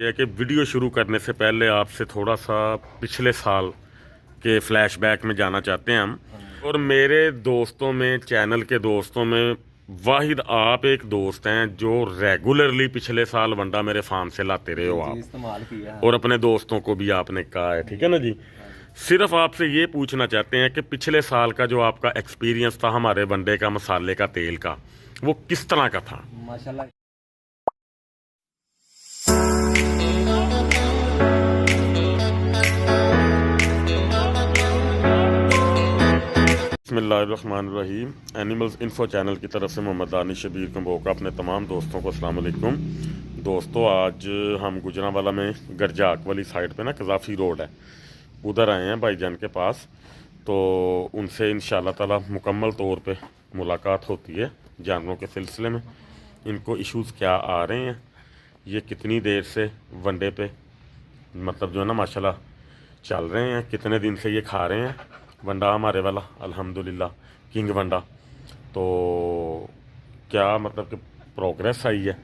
यह है कि वीडियो शुरू करने से पहले आपसे थोड़ा सा पिछले साल के फ्लैशबैक में जाना चाहते हैं हम। और मेरे दोस्तों में, चैनल के दोस्तों में वाहिद आप एक दोस्त हैं जो रेगुलरली पिछले साल वंडा मेरे फार्म से लाते रहे हो आप, इस्तेमाल किया और अपने दोस्तों को भी आपने कहा है, ठीक है ना जी। सिर्फ आपसे ये पूछना चाहते हैं कि पिछले साल का जो आपका एक्सपीरियंस था हमारे वंडे का, मसाले का, तेल का, वो किस तरह का था। माशाल्लाह। बिस्मिल्लाहिर्रहमानिर्रहीम। एनिमल्स इन्फो चैनल की तरफ से मोहम्मद दानिश शबीर कंबोका अपने तमाम दोस्तों को अस्सलाम वालेकुम। दोस्तों, आज हम गुजरांवाला में गरजाक वाली साइड पे ना कज़ाफ़ी रोड है, उधर आए हैं भाईजान के पास। तो उनसे इंशाल्लाह ताला मुकम्मल तौर पे मुलाकात होती है जानवरों के सिलसिले में। इनको इश्यूज़ क्या आ रहे हैं, ये कितनी देर से वनडे पे मतलब जो है ना माशाल्लाह चल रहे हैं, कितने दिन से ये खा रहे हैं वंडा हमारे वाला, अल्हम्दुलिल्लाह किंग वंडा। तो क्या मतलब कि प्रोग्रेस आई है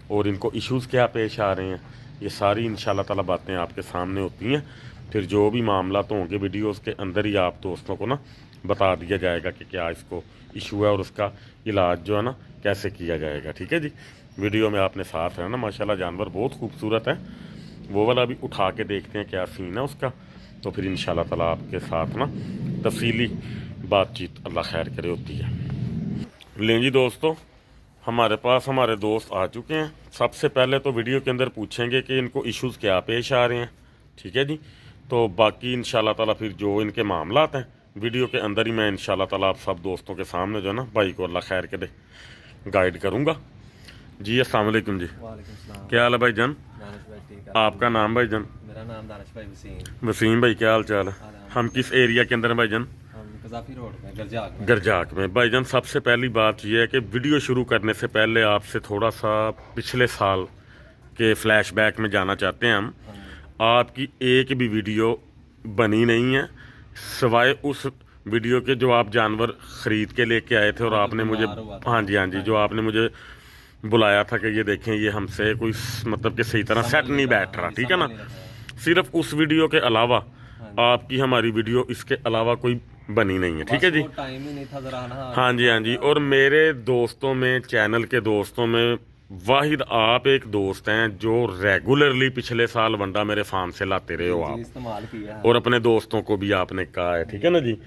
और इनको इश्यूज़ क्या पेश आ रहे हैं, ये सारी इंशाल्लाह ताला बातें आपके सामने होती हैं। फिर जो भी मामला तो होंगे वीडियोस के अंदर ही आप दोस्तों को ना बता दिया जाएगा कि क्या इसको इशू है और उसका इलाज जो है ना कैसे किया जाएगा, ठीक है जी। वीडियो में आपने साथ रहना। माशाल्लाह जानवर बहुत खूबसूरत है, वो वाला भी उठा के देखते हैं क्या सीन है उसका। तो फिर इंशाल्लाह ताला आपके साथ ना तफसीली बातचीत अल्लाह खैर करे होती है। लें जी दोस्तों, हमारे पास हमारे दोस्त आ चुके हैं। सबसे पहले तो वीडियो के अंदर पूछेंगे कि इनको इश्यूज़ क्या पेश आ रहे हैं, ठीक है जी। तो बाकी इंशाल्लाह ताला फिर जो इनके मामलात हैं वीडियो के अंदर ही मैं इंशाल्लाह ताला आप सब दोस्तों के सामने जो है ना भाई को अल्लाह खैर करे गाइड करूँगा जी। अस्सलाम वालेकुम जी। वालेकुम सलाम। क्या हाल है भाईजान? दानिश भाई ठीक है। आपका नाम भाईजान? मेरा नाम दानिश भाई वसीम। वसीम भाई, क्या हाल चाल है? हम किस एरिया के अंदर हैं भाईजान? हम कज़ाफ़ी रोड में गरजाक में। गरजाक में। भाईजान सबसे पहली बात यह है कि वीडियो शुरू करने से पहले आपसे थोड़ा सा पिछले साल के फ्लैशबैक में जाना चाहते हैं हम। आपकी एक भी वीडियो बनी नहीं है सिवाय उस वीडियो के जो आप जानवर ख़रीद के लेके आए थे और आपने मुझे, हाँ जी, जो आपने मुझे बुलाया था कि ये देखें ये हमसे कोई मतलब कि सही तरह सेट नहीं बैठ रहा, ठीक है ना। सिर्फ उस वीडियो के अलावा आपकी हमारी वीडियो इसके अलावा कोई बनी नहीं है, ठीक है जी। टाइम ही नहीं था जरा ना। हाँ जी। और मेरे दोस्तों में, चैनल के दोस्तों में वाहिद आप एक दोस्त हैं जो रेगुलरली पिछले साल वंडा मेरे फार्म से लाते रहे हो आप, इस्तेमाल किया और अपने दोस्तों को भी आपने कहा है, ठीक है ना जी।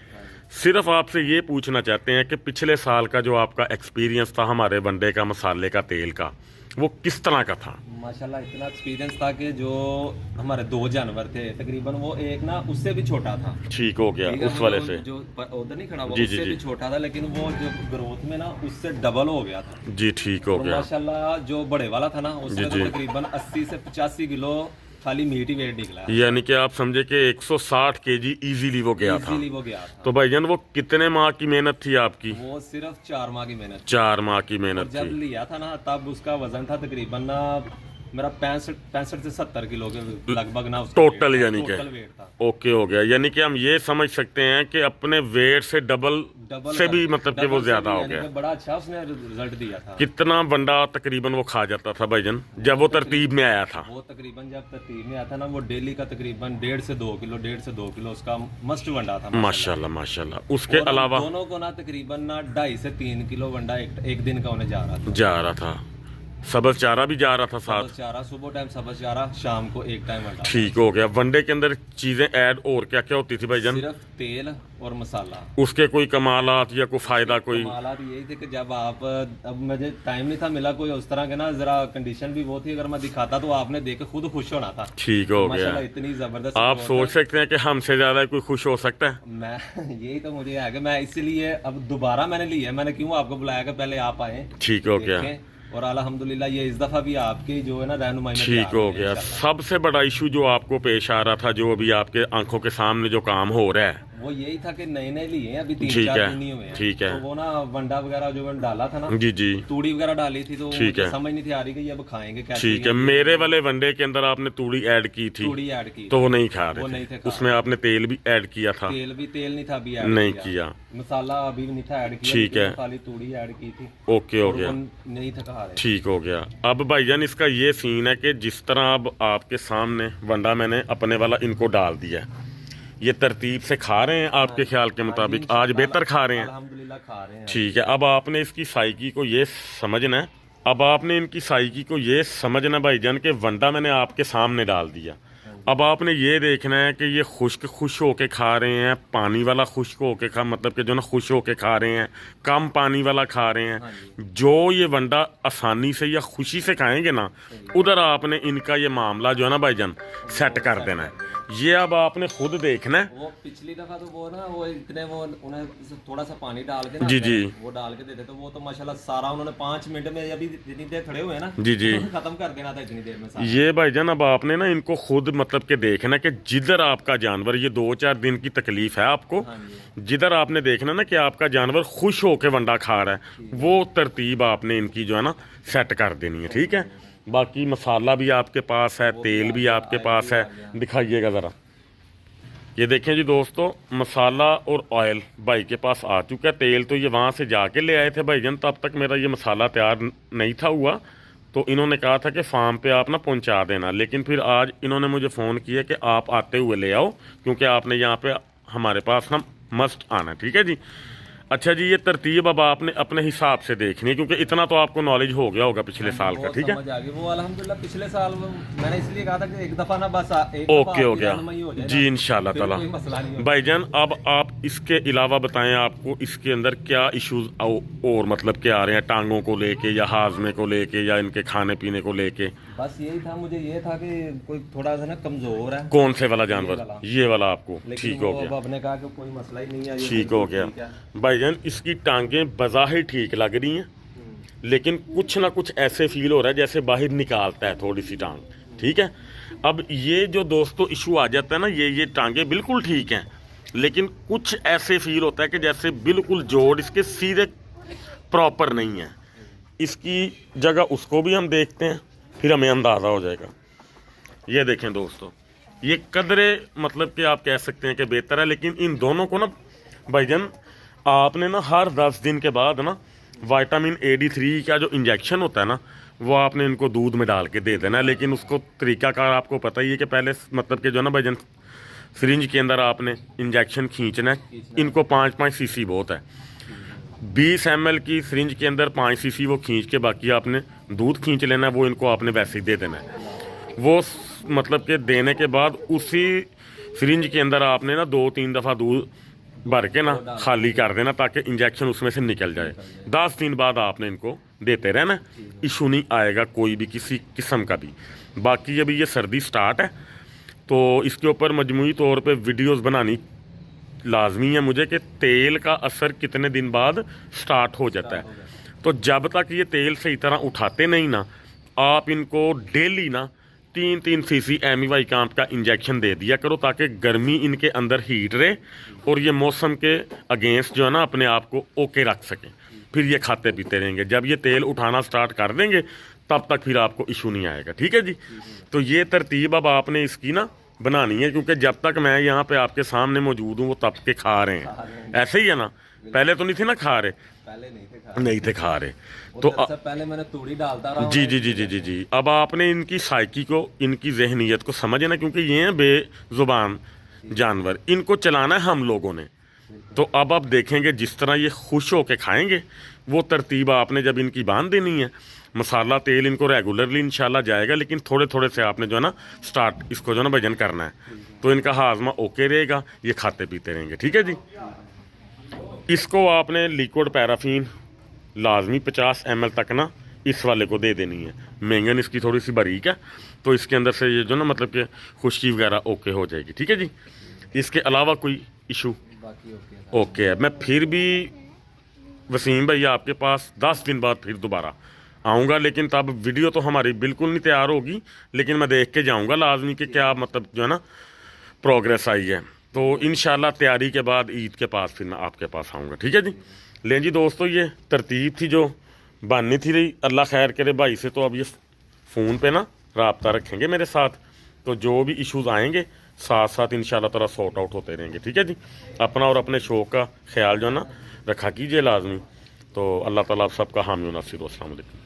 सिर्फ आपसे ये पूछना चाहते हैं कि पिछले साल का जो आपका एक्सपीरियंस था हमारे वनडे का, मसाले का, तेल का, वो किस तरह का था। माशाल्लाह इतना एक्सपीरियंस था कि जो हमारे दो जानवर थे तकरीबन, वो एक ना उससे भी छोटा था। ठीक हो गया ठीक है, उस वाले से जो उधर नहीं खड़ा हुआ, जी, उससे जी। भी छोटा था, लेकिन वो जो ग्रोथ में ना उससे डबल हो गया था जी, ठीक हो और गया माशाल्लाह जो बड़े वाला था ना उसमें जी, तो जी। तकरीबन 80 से 85 किलो खाली मीट ही वेट निकला है। यानी कि आप समझे कि 160 केजी इजीली वो गया था। इजीली वो गया था। तो भाईजान वो कितने माह की मेहनत थी आपकी? वो सिर्फ 4 माह की मेहनत थी। 4 माह की और मेहनत जब थी। लिया था ना तब उसका वजन था तकरीबन ना मेरा 65 से 70 किलो के लगभग ना उसका टोटल वेट था, यानी कि टोटल वेट था। ओके हो गया। यानी कि हम ये समझ सकते हैं कि अपने वेट से डबल से भी मतलब कि वो ज्यादा हो गया। बड़ा अच्छा उसने रिजल्ट दिया था। कितना वंडा तकरीबन वो खा जाता था भाईजान जब वो तरतीब में आया था? वो तकरीबन जब तरतीब में आया था ना, वो डेली का तकरीबन 1.5 से 2 किलो उसका मस्ट वंडा था। माशाल्लाह। उसके और अलावा दोनों को ना तकरीबन ना 2.5 से 3 किलो वंडा एक दिन का होने जा रहा था। सब्ज़ चारा भी जा रहा था साथ? सब्ज़ चारा सुबह टाइम, सब्ज़ चारा शाम को एक टाइम वंडा। ठीक हो गया। वनडे के अंदर चीजें ऐड और क्या क्या होती थी भाईजान? सिर्फ तेल और मसाला। उसके कोई कमालात या कोई फायदा? कोई कमालात यही थे कि जब आप, अब मुझे टाइम नहीं था मिला कोई उस तरह के ना, जरा कंडीशन भी वो थी, अगर मैं दिखाता तो आपने देख के खुद खुश होना था। ठीक हो गया। माशाल्लाह इतनी जबरदस्त। आप सोच सकते हैं कि हमसे ज्यादा कोई खुश हो सकता है? मैं यही तो मुझे है कि मैं इसीलिए अब दोबारा मैंने लिया, मैंने क्यों आपको बुलाया कि पहले आप आए। ठीक हो गया। और अल्हम्दुलिल्लाह ये इस दफा भी आपकी जो है ना रहनुमाई में ठीक हो गया। सबसे बड़ा इशू जो आपको पेश आ रहा था, जो अभी आपके आंखों के सामने जो काम हो रहा है, वो यही था कि नए नए लिए हैं, अभी ठीक 3-4 है, दिन ही हुए हैं। ठीक है। तो वो ना वंडा वगैरह जो मैंने डाला था ना, जी जी तूड़ी वगैरह डाली थी, तो ठीक मुझे है। समझ नहीं थी आ रही कि ये अब खाएंगे कैसे। ठीक है, मेरे वाले वनडे के अंदर आपने तूड़ी ऐड की थी तूड़ी ऐड की, तो वो नहीं खा वो रहे नहीं थे, थे खा उसमें आपने तेल भी ऐड किया था? तेल नहीं था अभी ऐड नहीं किया। मसाला अभी भी नहीं था ऐड किया, ठीक है। खाली तूड़ी ऐड की थी। ओके हो और गया, वो नहीं था खा रहे। ठीक हो गया। अब भाईजान इसका ये सीन है कि जिस तरह अब आपके सामने वंडा मैंने अपने वाला इनको डाल दिया है, ये तरतीब से खा रहे हैं आपके ख्याल के मुताबिक? आज बेहतर खा रहे हैं, अल्हम्दुलिल्लाह खा रहे हैं। ठीक है। अब आपने इसकी साइकी को ये समझना है, अब आपने इनकी साइकी को ये समझना भाईजान कि वंडा मैंने आपके सामने डाल दिया, अब आपने ये देखना है कि ये खुश होके खा रहे हैं, पानी वाला खुश्क होके खा, मतलब कि जो ना खुश होके खा रहे हैं, कम पानी वाला खा रहे हैं। जो ये वंडा आसानी से या खुशी से खाएंगे ना, उधर आपने इनका ये मामला जो है ना भाईजान सेट कर देना है। ये अब आपने खुद देखना है। वो पिछली दफा तो वो ना वो इतने वो उन्हें थोड़ा सा पानी डाल के ना, जी जी वो डाल के देते, तो वो तो माशाल्लाह सारा उन्होंने 5 मिनट में, अभी जितनी देर खड़े हुए हैं ना, जी जी तो खत्म कर देना था इतनी देर में सारा। ये भाईजान अब आपने ना इनको खुद मतलब कि देखना कि जिधर आपका जानवर, ये 2-4 दिन की तकलीफ है आपको, हाँ जी। जिधर आपने देखना ना कि आपका जानवर खुश होके वंडा खा रहा है, वो तरतीब आपने इनकी जो है ना सेट कर देनी है, ठीक है। बाकी मसाला भी आपके पास है, तेल भी आपके पास है, दिखाइएगा ज़रा। ये देखें जी दोस्तों, मसाला और ऑयल भाई के पास आ चुका है। तेल तो ये वहाँ से जाके ले आए थे भाईजान, तब तक मेरा ये मसाला तैयार नहीं था हुआ, तो इन्होंने कहा था कि फार्म पे आप ना पहुंचा देना, लेकिन फिर आज इन्होंने मुझे फ़ोन किया कि आप आते हुए ले आओ, क्योंकि आपने यहाँ पे हमारे पास ना मस्ट आना, ठीक है जी। अच्छा जी, ये तरतीब अब आपने अपने हिसाब से देखनी है, क्योंकि इतना तो आपको नॉलेज हो गया होगा पिछले साल का, ठीक है। समझ आ गई वो अल्हम्दुलिल्लाह। पिछले साल मैंने इसलिए कहा था कि एक दफा ना बस एक ओके हो गया जी, इंशाल्लाह ताला। कोई मसला नहीं होगा। भाईजान अब आप इसके अलावा बताएं, आपको इसके अंदर क्या इश्यूज और मतलब क्या आ रहे हैं, टांगों को लेके या हाजमे को लेके या इनके खाने पीने को लेके? बस यही था, मुझे ये था कि कोई थोड़ा सा ना कमजोर है। कौन से वाला जानवर? ये वाला आपको? लेकिन ठीक हो वो गया, अब आपने कहा कि कोई मसला ही नहीं है, ये ठीक हो बिल्कुल गया। ठीक है। भाईजान इसकी टांगें बज़ाहिर ठीक लग रही हैं, लेकिन कुछ ना कुछ ऐसे फील हो रहा है जैसे बाहर निकालता है थोड़ी सी टांग, ठीक है। अब ये जो दोस्तों इशू आ जाता है ना, ये टांगें बिल्कुल ठीक हैं, लेकिन कुछ ऐसे फील होता है कि जैसे बिल्कुल जोड़ इसके सीधे प्रॉपर नहीं है। इसकी जगह उसको भी हम देखते हैं, फिर हमें अंदाज़ा हो जाएगा। ये देखें दोस्तों, ये कदरे मतलब कि आप कह सकते हैं कि बेहतर है, लेकिन इन दोनों को ना भाईजान आपने ना हर 10 दिन के बाद ना विटामिन AD3 का जो इंजेक्शन होता है ना, वो आपने इनको दूध में डाल के दे देना है। लेकिन उसको तरीकाकार आपको पता ही है कि पहले मतलब कि जो ना भाईजान सिरिंज के अंदर आपने इंजेक्शन खींचना है। इनको 5-5 सीसी बहुत है, 20 ml की सिरिंज के अंदर 5 सीसी वो खींच के बाकी आपने दूध खींच लेना है, वो इनको आपने वैसे ही दे देना है। वो मतलब कि देने के बाद उसी सिरिंज के अंदर आपने ना 2-3 दफ़ा दूध भर के ना खाली कर देना, ताकि इंजेक्शन उसमें से निकल जाए। 10 दिन बाद आपने इनको देते रहना, इशू नहीं आएगा कोई भी किसी किस्म का भी। बाकी अभी ये सर्दी स्टार्ट है, तो इसके ऊपर मजमूई तौर पे वीडियोस बनानी लाजमी है मुझे कि तेल का असर कितने दिन बाद स्टार्ट हो जाता है। तो जब तक ये तेल सही तरह उठाते नहीं ना, आप इनको डेली ना 3-3 सीसी एमीवाइकाम्प का इंजेक्शन दे दिया करो, ताकि गर्मी इनके अंदर हीट रहे और ये मौसम के अगेंस्ट जो है ना अपने आप को ओके रख सकें। फिर ये खाते पीते रहेंगे। जब ये तेल उठाना स्टार्ट कर देंगे तब तक फिर आपको इशू नहीं आएगा, ठीक है जी। तो ये तरतीब अब आपने इसकी ना बनानी है, क्योंकि जब तक मैं यहाँ पे आपके सामने मौजूद हूँ वो तब के खा रहे हैं, ऐसे ही है ना। पहले तो नहीं थे ना खा रहे, पहले नहीं थे खा रहे, तो पहले मैंने तूड़ी डालता रहा। जी जी जी जी जी जी। अब आपने इनकी साइकी को, इनकी जहनीत को समझना, क्योंकि ये हैं बेजुबान जानवर, इनको चलाना है हम लोगों ने। तो अब आप देखेंगे जिस तरह ये खुश होके खाएंगे, वो तरतीब आपने जब इनकी बांध देनी है। मसाला तेल इनको रेगुलरली इंशाल्लाह जाएगा, लेकिन थोड़े थोड़े से आपने जो है ना स्टार्ट इसको जो है ना वजन करना है, तो इनका हाजमा ओके रहेगा, ये खाते पीते रहेंगे, ठीक है जी। इसको आपने लिक्विड पैराफिन लाजमी 50 ml तक ना इस वाले को दे देनी है। मेंगन इसकी थोड़ी सी बारीक है, तो इसके अंदर से ये जो ना मतलब कि खुश्की वगैरह ओके हो जाएगी, ठीक है जी। इसके अलावा कोई इशू? बाकी ओके है। मैं फिर भी वसीम भाई आपके पास 10 दिन बाद फिर दोबारा आऊँगा, लेकिन तब वीडियो तो हमारी बिल्कुल नहीं तैयार होगी, लेकिन मैं देख के जाऊँगा लाजमी कि क्या मतलब जो है ना प्रोग्रेस आई है। तो इंशाल्लाह तैयारी के बाद ईद के पास फिर मैं आपके पास आऊँगा। ठीक है जी। लें जी दोस्तों, ये तरतीब थी जो बननी थी रही। अल्लाह खैर करे, भाई से तो अब ये फ़ोन पे ना रब्ता रखेंगे मेरे साथ, तो जो भी इश्यूज़ आएंगे साथ साथ इंशाल्लाह ताला सॉर्ट आउट होते रहेंगे। ठीक है जी। अपना और अपने शौक़ का ख्याल जो है ना रखा कीजिए लाजमी। तो अल्लाह ताला आप सबका हामी नासिर। अस्सलाम वालेकुम।